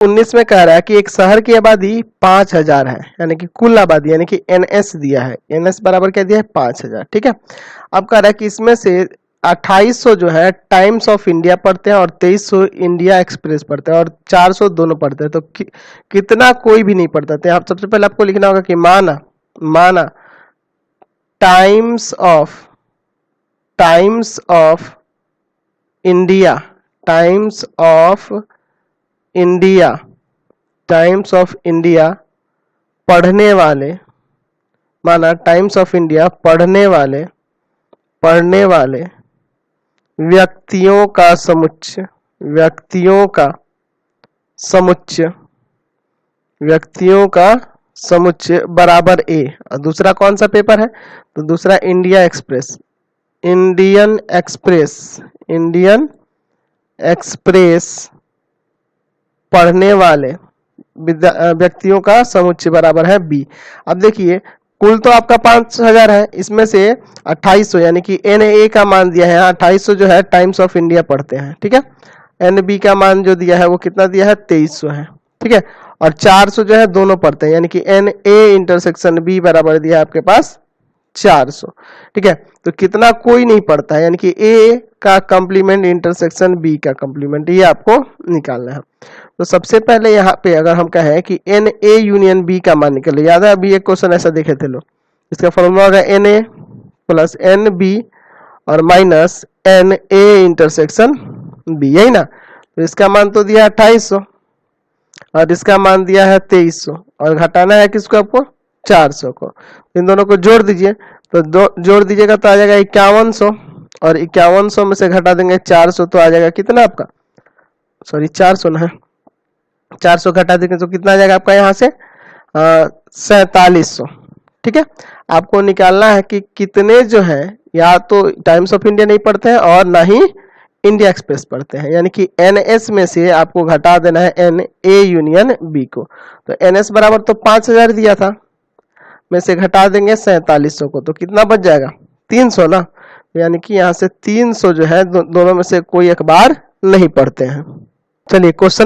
19 में कह रहा है कि एक शहर की आबादी 5000 है, यानी कि कुल आबादी, यानी कि एनएस दिया है। एनएस बराबर क्या दिया है 5000। ठीक है, अब कह रहा है कि इसमें से 2800 जो है टाइम्स ऑफ इंडिया पढ़ते हैं और 2300 इंडिया एक्सप्रेस पढ़ते हैं और 400 दोनों पढ़ते हैं। तो कितना कोई भी नहीं पढ़ता। तो आप सबसे पहले आपको लिखना होगा कि माना times of India, times of India पढ़ने वाले, माना टाइम्स ऑफ इंडिया पढ़ने वाले व्यक्तियों का समुच्चय बराबर ए। और दूसरा कौन सा पेपर है? तो दूसरा इंडियन एक्सप्रेस पढ़ने वाले व्यक्तियों का समुच्चय बराबर है बी। अब देखिए कुल तो आपका 5000 है, इसमें से 2800 यानी कि एन ए का मान दिया है, 2800 जो है टाइम्स ऑफ इंडिया पढ़ते हैं। ठीक है, एन बी का मान जो दिया है वो कितना दिया है 2300 है। ठीक है, और 400 जो है दोनों पढ़ते हैं, यानी कि एन ए इंटरसेक्शन बी बराबर दिया है आपके पास 400। ठीक है, तो कितना कोई नहीं पढ़ता है, यानी कि ए का कंप्लीमेंट इंटरसेक्शन बी का कंप्लीमेंट, ये आपको निकालना है। तो सबसे पहले यहाँ पे अगर हम कहें कि एन ए यूनियन बी का मान निकले, याद है अभी एक क्वेश्चन ऐसा देखे थे लोग, इसका फॉर्मूला होगा n a plus n b और minus n a intersection b, यही ना। तो इसका मान तो दिया है 2800 और इसका मान दिया है 2300 और घटाना है किसको? आपको 400 को। इन दोनों को जोड़ दीजिए, तो जोड़ दीजिएगा तो आ जाएगा 5100 और 5100 में से घटा देंगे 400 तो आ जाएगा कितना आपका, सॉरी 400 ना है, 400 घटा देंगे तो कितना आ जाएगा आपका यहाँ से 4700। ठीक है, आपको निकालना है कि कितने जो है या तो टाइम्स ऑफ इंडिया नहीं पढ़ते हैं और ना ही इंडिया एक्सप्रेस पढ़ते हैं, यानी कि एनएस में से आपको घटा देना है एन ए यूनियन बी को। तो एनएस बराबर तो 5000 दिया था, में से घटा देंगे 4700 को, तो कितना बच जाएगा 300 ना। यानी कि यहाँ से 300 जो है दोनों में से कोई एक बार नहीं पढ़ते हैं। चलिए क्वेश्चन